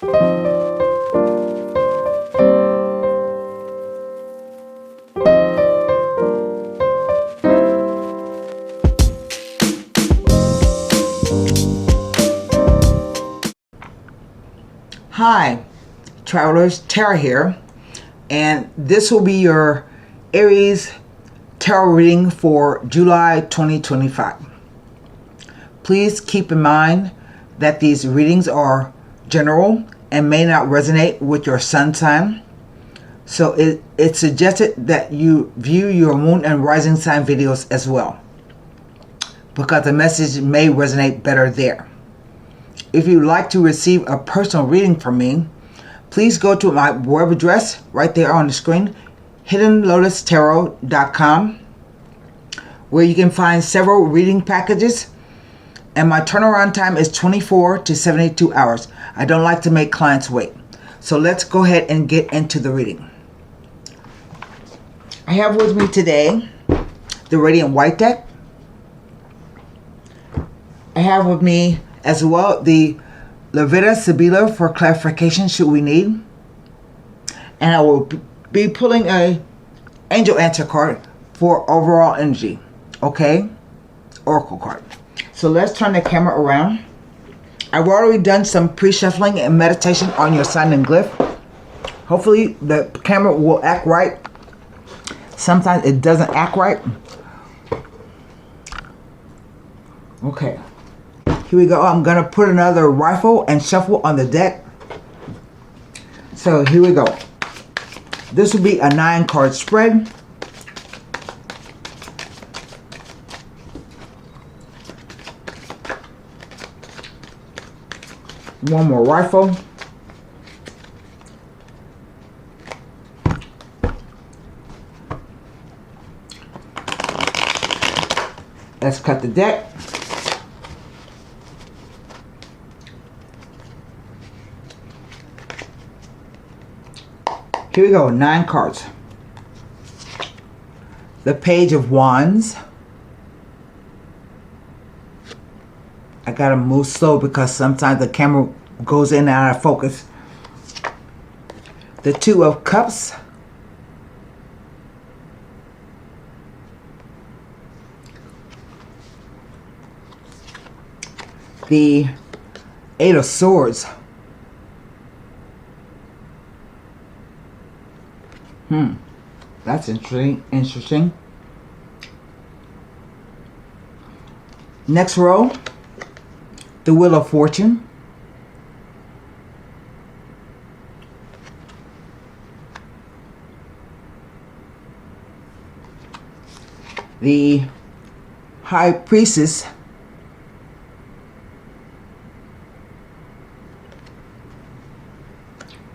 Hi, travelers, Tara here, and this will be your Aries tarot reading for July 2025. Please keep in mind that these readings are general and may not resonate with your sun sign. So it's suggested that you view your moon and rising sign videos as well, because the message may resonate better there. If you'd like to receive a personal reading from me, please go to my web address right there on the screen, HiddenLotusTarot.com, where you can find several reading packages, and my turnaround time is 24 to 72 hours. I don't like to make clients wait. So let's go ahead and get into the reading. I have with me today the Radiant White deck. I have with me as well the Levita Sibila for clarification should we need. And I will be pulling a angel answer card for overall energy. Okay? Oracle card. So let's turn the camera around. I've already done some pre-shuffling and meditation on your sign and glyph. Hopefully the camera will act right. Sometimes it doesn't act right. Okay. Here we go. I'm going to put another rifle and shuffle on the deck. So here we go. This will be a 9-card spread. One more rifle. Let's cut the deck. Here we go, 9 cards. The Page of Wands. I gotta move slow because sometimes the camera goes in and out of focus. The Two of Cups. The Eight of Swords. That's interesting. Next row, the Wheel of Fortune. The High Priestess.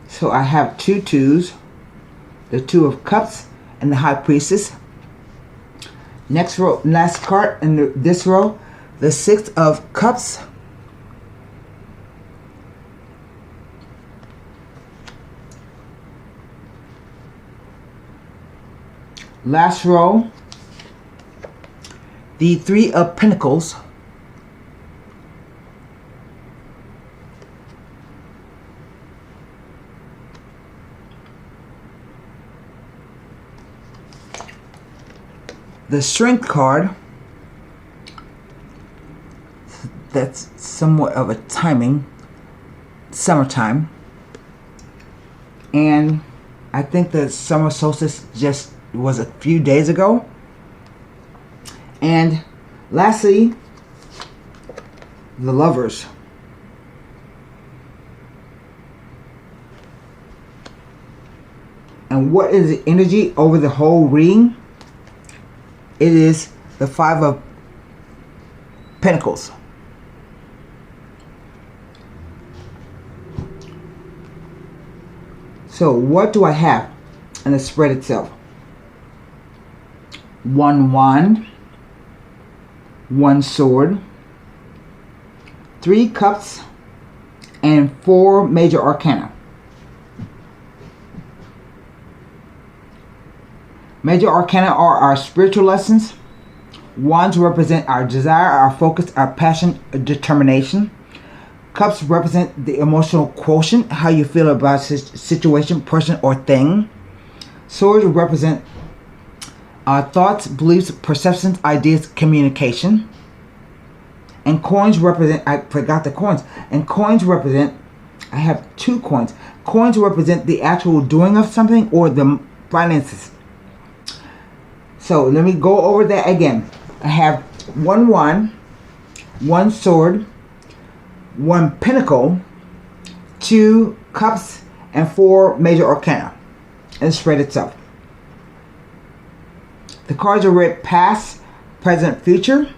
So I have two twos, the Two of Cups and the High Priestess. Next row, last card in this row, the Six of Cups. Last row, the Three of Pentacles. The Strength card, that's somewhat of a timing, summertime. And I think the summer solstice just was a few days ago. And lastly, the Lovers. And what is the energy over the whole reading? It is the Five of Pentacles. So what do I have in the spread itself? One wand, one sword, 3 cups, and 4 major arcana. Major arcana are our spiritual lessons. Wands represent our desire, our focus, our passion, determination. Cups represent the emotional quotient, how you feel about a situation, person, or thing. Swords represent thoughts, beliefs, perceptions, ideas, communication. And coins represent, I forgot the coins. And coins represent, I have 2 coins. Coins represent the actual doing of something or the finances. So let me go over that again. I have 1 wand, 1 sword, 1 pentacle, 2 cups, and 4 major arcana. And the spread itself. The cards are read past, present, future.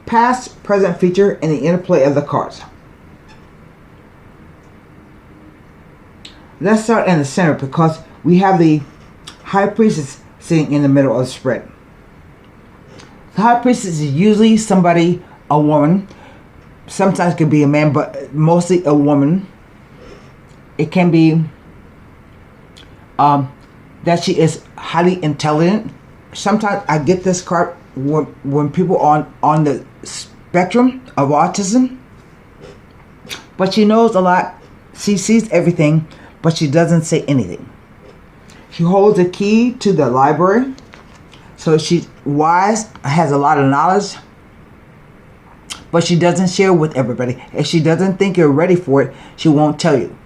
Past, present, future, and the interplay of the cards. Let's start in the center because we have the High Priestess sitting in the middle of the spread. The High Priestess is usually somebody, a woman. Sometimes it can be a man, but mostly a woman. It can be that she is highly intelligent. Sometimes I get this card when people are on the spectrum of autism, but she knows a lot. She sees everything, but she doesn't say anything. She holds a key to the library, so she's wise, has a lot of knowledge, but she doesn't share with everybody. If she doesn't think you're ready for it, she won't tell you.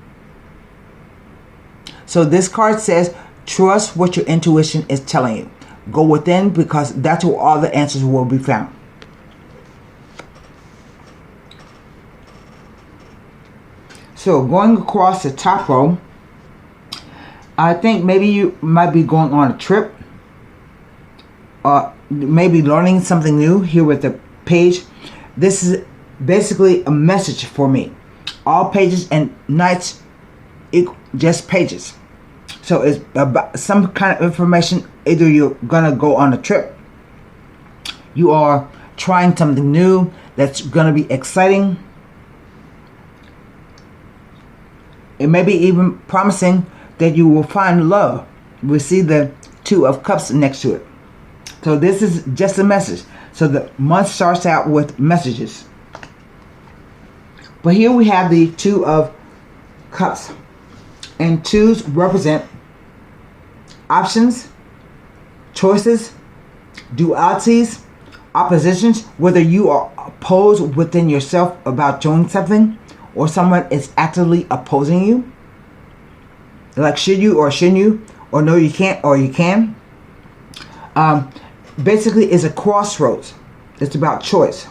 So this card says, trust what your intuition is telling you. Go within because that's where all the answers will be found. So going across the top row, I think maybe you might be going on a trip. Maybe learning something new here with the page. This is basically a message for me. All pages and nights equal just pages. So it's about some kind of information. Either you're gonna go on a trip, you are trying something new that's gonna be exciting. It may be even promising that you will find love. We see the 2 of Cups next to it. So this is just a message. So the month starts out with messages. But here we have the 2 of Cups. And 2s represent options, choices, dualities, oppositions, whether you are opposed within yourself about doing something or someone is actively opposing you. Like should you or shouldn't you, or no you can't or you can. Basically it's a crossroads. It's about choice.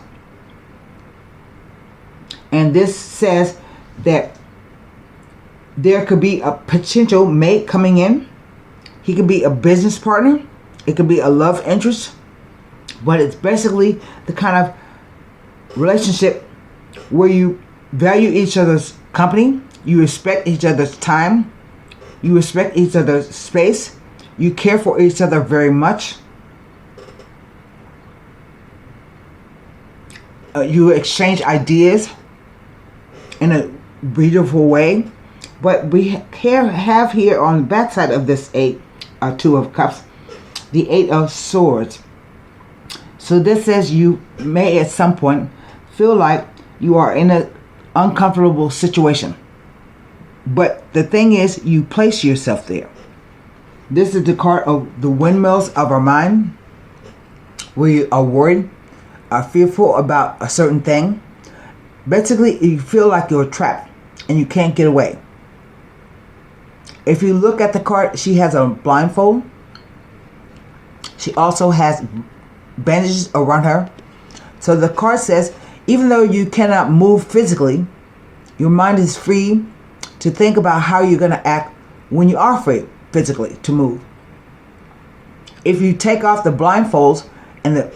And this says that there could be a potential mate coming in. He could be a business partner. It could be a love interest. But it's basically the kind of relationship where you value each other's company. You respect each other's time. You respect each other's space. You care for each other very much. You exchange ideas in a beautiful way. But we have here on the back side of this 2 of Cups, the 8 of Swords. So this says you may at some point feel like you are in an uncomfortable situation. But the thing is, you place yourself there. This is the card of the windmills of our mind, where you are worried, are fearful about a certain thing. Basically, you feel like you're trapped and you can't get away. If you look at the card, she has a blindfold. She also has bandages around her. So the card says, even though you cannot move physically, your mind is free to think about how you're going to act when you are free physically to move. If you take off the blindfolds and the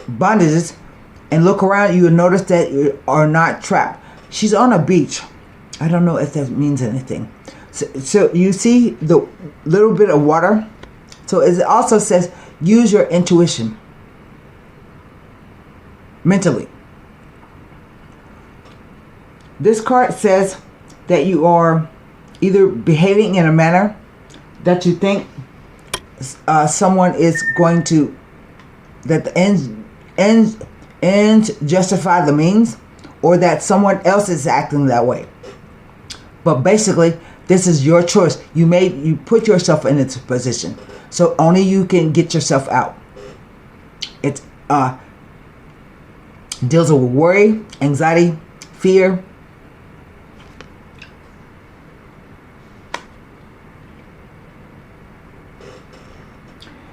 bandages and look around, you will notice that you are not trapped. She's on a beach. I don't know if that means anything. So you see the little bit of water. So it also says use your intuition mentally. This card says that you are either behaving in a manner that you think someone is going to, that the ends justify the means, or that someone else is acting that way. But basically, this is your choice. You put yourself in this position, so only you can get yourself out. It deals with worry, anxiety, fear.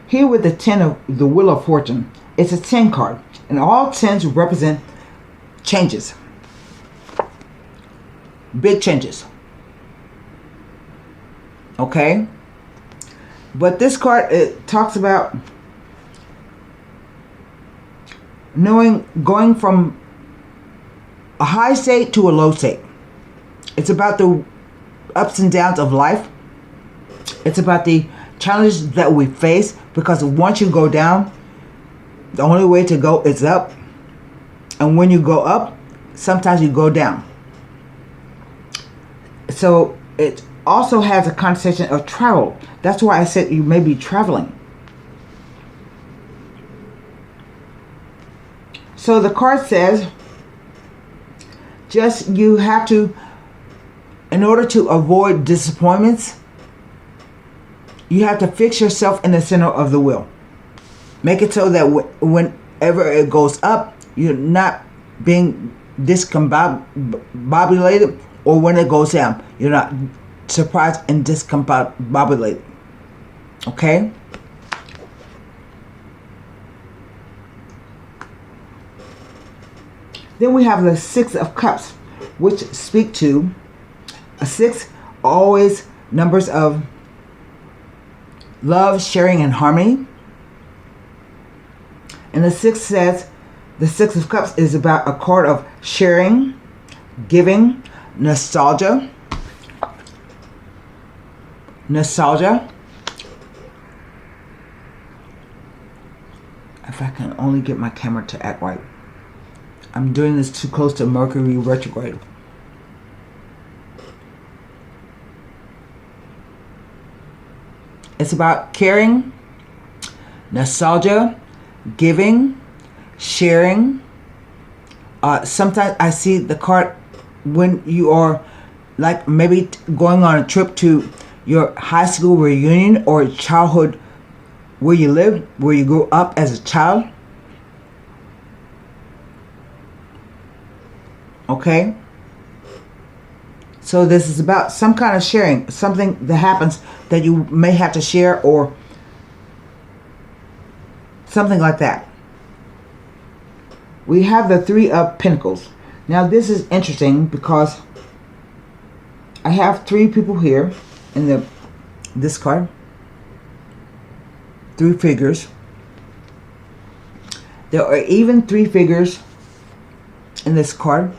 Here with the 10 of the Wheel of Fortune, it's a 10 card, and all 10s represent changes, big changes. Okay, but this card, it talks about going from a high state to a low state. It's about the ups and downs of life. It's about the challenges that we face, because once you go down, the only way to go is up. And when you go up, sometimes you go down. So it also has a connotation of travel. That's why I said you may be traveling. So the card says, just you have to, in order to avoid disappointments, you have to fix yourself in the center of the wheel. Make it so that whenever it goes up, you're not being discombobulated, or when it goes down, you're not surprised and discombobulated. Okay? Then we have the 6 of Cups, which speak to a 6, always numbers of love, sharing, and harmony. And the 6 says, the 6 of Cups is about a card of sharing, giving, nostalgia. If I can only get my camera to act right. I'm doing this too close to Mercury retrograde. It's about caring, nostalgia, giving, sharing. Sometimes I see the card when you are like maybe going on a trip to your high school reunion or childhood where you lived, where you grew up as a child. Okay? So this is about some kind of sharing, something that happens that you may have to share, or something like that. We have the 3 of Pentacles. Now this is interesting because I have 3 people here in this card. 3 figures. There are even 3 figures in this card.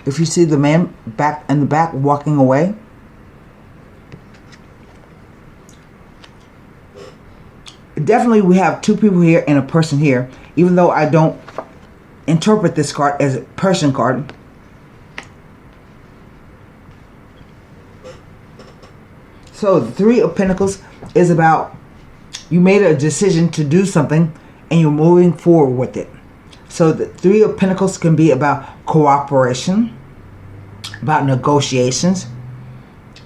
If you see the man back in the back walking away. Definitely we have 2 people here and a person here, even though I don't interpret this card as a person card. So the 3 of Pentacles is about you made a decision to do something and you're moving forward with it. So the 3 of Pentacles can be about cooperation, about negotiations,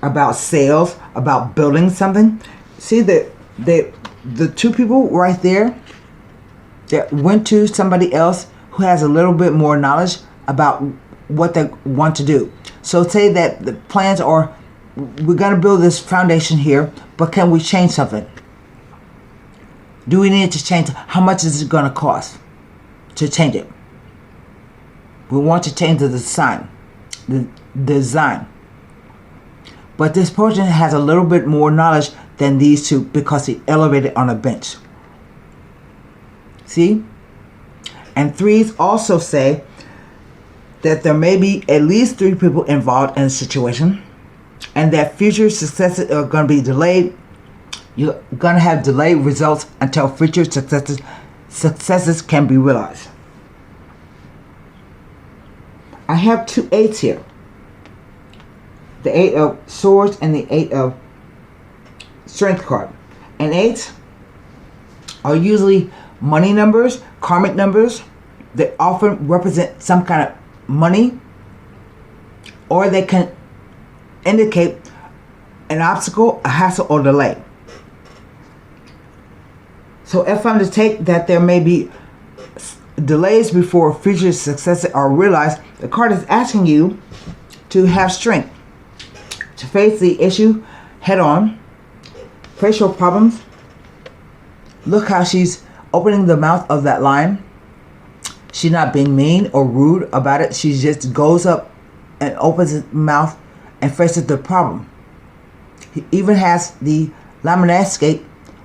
about sales, about building something. See the 2 people right there that went to somebody else who has a little bit more knowledge about what they want to do. So say that the plans are, we're going to build this foundation here, but can we change something? Do we need to change? How much is it going to cost to change it? We want to change the design. But this person has a little bit more knowledge than these 2 because he elevated on a bench. See? And 3s also say that there may be at least 3 people involved in a situation, and that future successes are going to be delayed. You're going to have delayed results until future successes can be realized. I have 2 8s here. The 8 of Swords and the 8 of Strength card. And 8s are usually money numbers, karmic numbers that often represent some kind of money, or they can indicate an obstacle, a hassle, or delay. So if I'm to take that there may be delays before future successes are realized, the card is asking you to have strength to face the issue head on, face your problems. Look how she's opening the mouth of that lion. She's not being mean or rude about it. She just goes up and opens his mouth and faces the problem. He even has the lemon-escape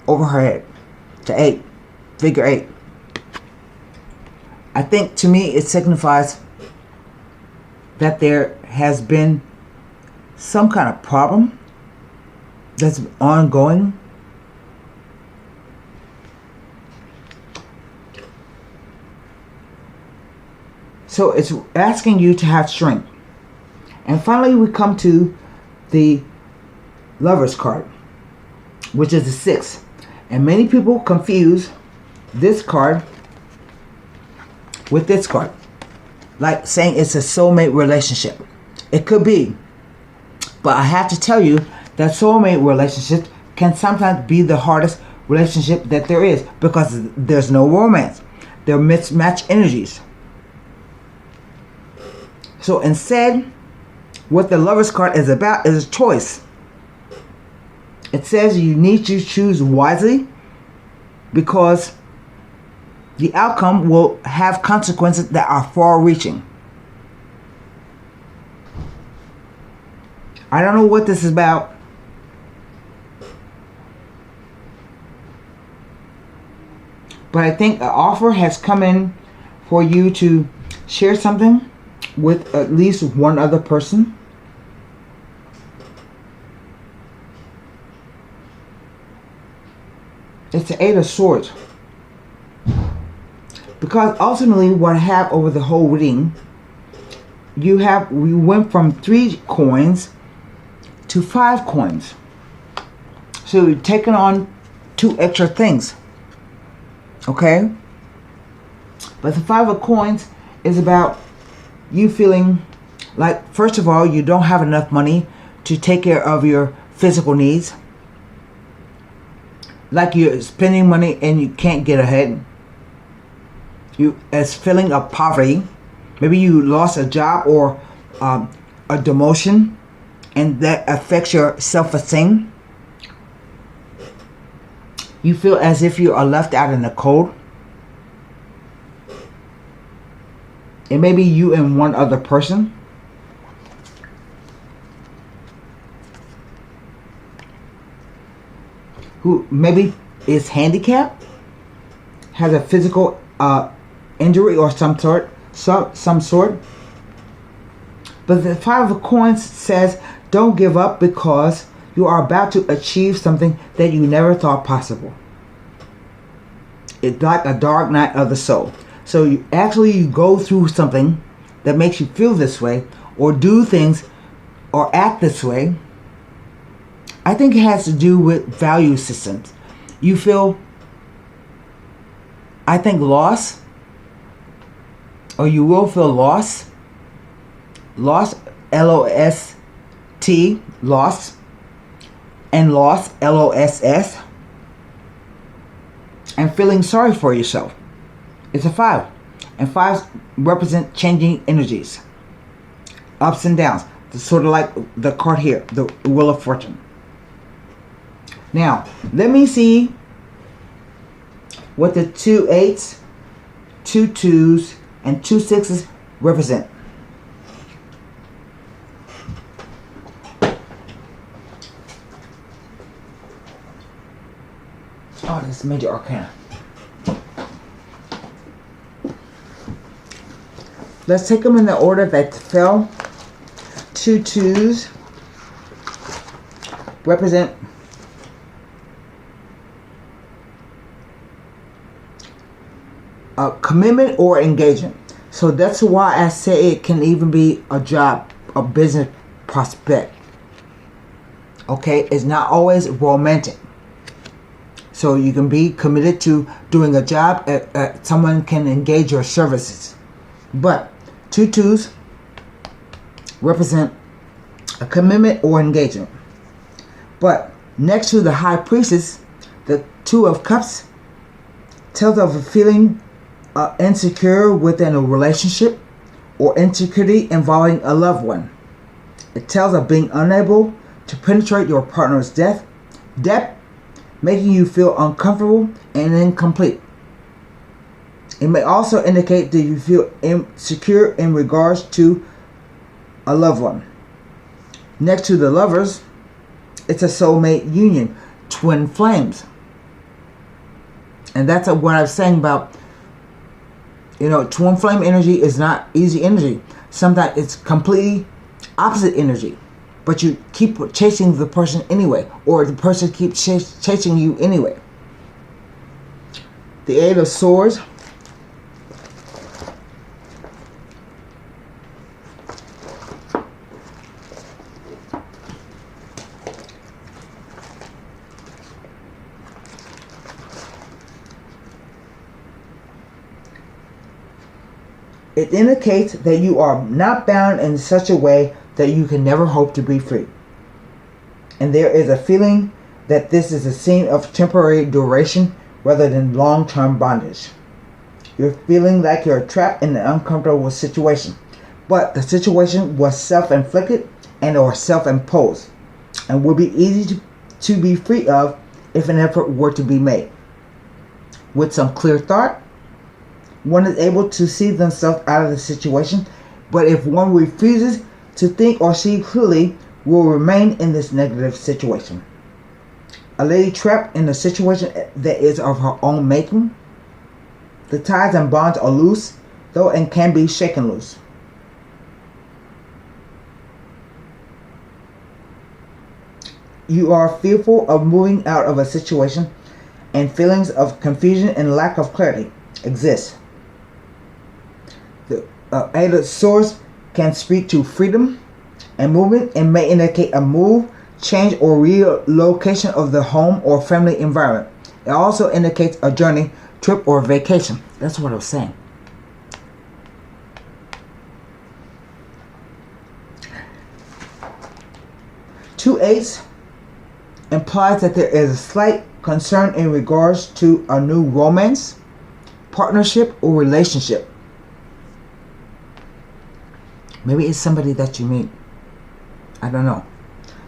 over her head to 8, figure 8. I think to me it signifies that there has been some kind of problem that's ongoing. So it's asking you to have strength. And finally we come to the Lover's card, which is the 6. And many people confuse this card with this card, like saying it's a soulmate relationship. It could be, but I have to tell you that soulmate relationships can sometimes be the hardest relationship that there is, because there's no romance. They're mismatched energies. So instead, what the Lover's card is about is a choice. It says you need to choose wisely, because the outcome will have consequences that are far-reaching. I don't know what this is about, but I think an offer has come in for you to share something with at least one other person. It's the 8 of Swords. Because ultimately what I have over the whole reading, we went from 3 coins to 5 coins. So you're taking on 2 extra things. Okay? But the 5 of coins is about you feeling like, first of all, you don't have enough money to take care of your physical needs. Like you're spending money and you can't get ahead. It's feeling of poverty. Maybe you lost a job or a demotion, and that affects your self-esteem. You feel as if you are left out in the cold. It may be you and one other person. Who maybe is handicapped, has a physical injury or some sort. But the 5 of coins says don't give up, because you are about to achieve something that you never thought possible. It's like a dark night of the soul. So you go through something that makes you feel this way, or do things or act this way. I think it has to do with value systems. You feel, I think, loss, or you will feel loss, L-O-S-T, loss, and loss, L-O-S-S, and feeling sorry for yourself. It's a 5, and 5s represent changing energies, ups and downs. It's sort of like the card here, the Wheel of Fortune. Now, let me see what the 2 8s, 2 2s, and 2 6s represent. Oh, this is Major Arcana. Let's take them in the order that fell. 2 2s represent a commitment or engagement. So that's why I say it can even be a job, a business prospect. Okay, it's not always romantic. So you can be committed to doing a job. Someone can engage your services. But 2 2s represent a commitment or engagement. But next to the High Priestess, the Two of Cups tells of a feeling insecure within a relationship or insecurity involving a loved one. It tells of being unable to penetrate your partner's depth, making you feel uncomfortable and incomplete. It may also indicate that you feel insecure in regards to a loved one. Next to the Lovers, it's a soulmate union, twin flames. And that's what I was saying about, twin flame energy is not easy energy. Sometimes it's completely opposite energy. But you keep chasing the person anyway, or the person keeps chasing you anyway. The Eight of Swords. It indicates that you are not bound in such a way that you can never hope to be free. And there is a feeling that this is a scene of temporary duration rather than long-term bondage. You're feeling like you're trapped in an uncomfortable situation, but the situation was self-inflicted and or self-imposed and would be easy to be free of if an effort were to be made. With some clear thought, one is able to see themselves out of the situation, but if one refuses to think or see clearly, will remain in this negative situation. A lady trapped in a situation that is of her own making. The ties and bonds are loose, though, and can be shaken loose. You are fearful of moving out of a situation, and feelings of confusion and lack of clarity exist. The Eight of Swords can speak to freedom and movement and may indicate a move, change, or relocation of the home or family environment. It also indicates a journey, trip, or vacation. That's what I was saying. Two Eights implies that there is a slight concern in regards to a new romance, partnership, or relationship. Maybe it's somebody that you meet. I don't know.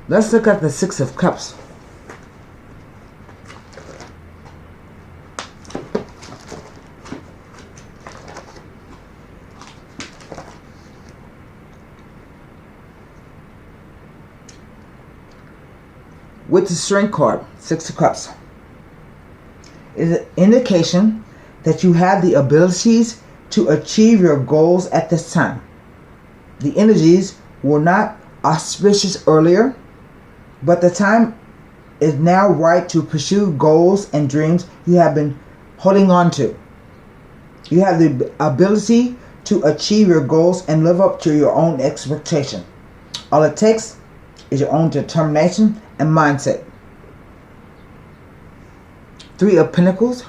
Let's look at the Six of Cups. With the Strength card, Six of Cups, is an indication that you have the abilities to achieve your goals at this time. The energies were not auspicious earlier, but the time is now right to pursue goals and dreams you have been holding on to. You have the ability to achieve your goals and live up to your own expectation. All it takes is your own determination and mindset. Three of Pentacles.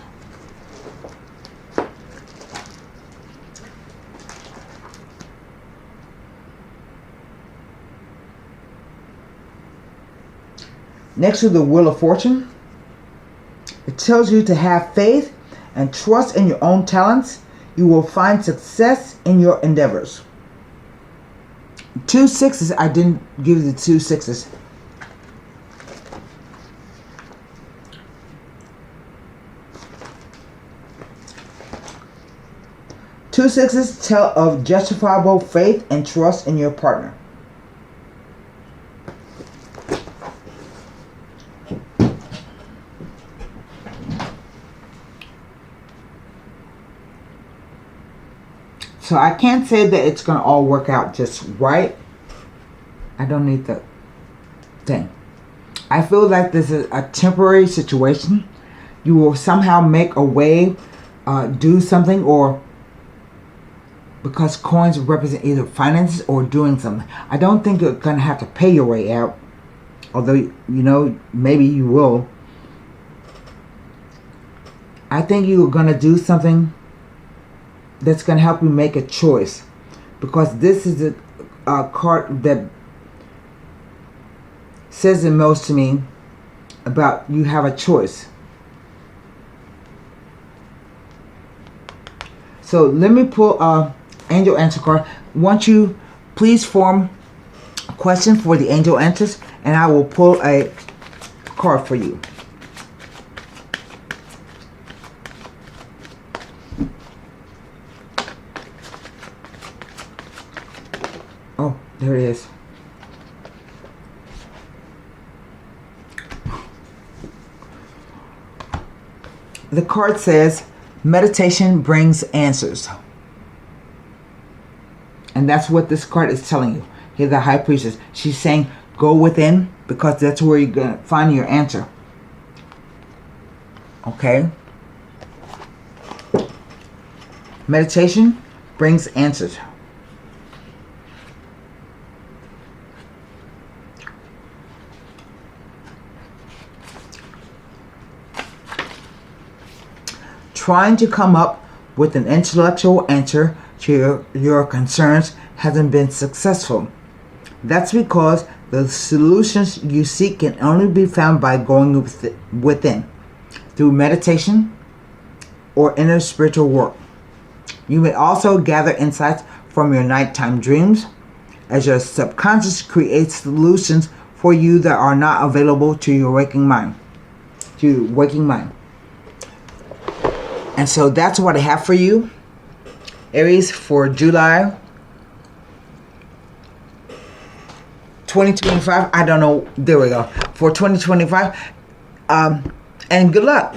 Next to the Wheel of Fortune, it tells you to have faith and trust in your own talents. You will find success in your endeavors. Two sixes. I didn't give you the two sixes. Two sixes tell of justifiable faith and trust in your partner. So I can't say that it's going to all work out just right. I don't need the thing. I feel like this is a temporary situation. You will somehow make a way, do something, or because coins represent either finances or doing something. I don't think you're going to have to pay your way out. Although, maybe you will. I think you're going to do something that's going to help you make a choice, because this is card that says the most to me about you have a choice. So let me pull a angel answer card. Won't you please form a question for the angel answers, and I will pull a card for you. Oh, there it is. The card says, meditation brings answers. And that's what this card is telling you. Here's the High Priestess. She's saying, go within, because that's where you're going to find your answer. Okay? Meditation brings answers. Trying to come up with an intellectual answer to your concerns hasn't been successful. That's because the solutions you seek can only be found by going within, through meditation or inner spiritual work. You may also gather insights from your nighttime dreams, as your subconscious creates solutions for you that are not available to your waking mind. And so that's what I have for you, Aries, for July 2025. I don't know. There we go. For 2025. And good luck.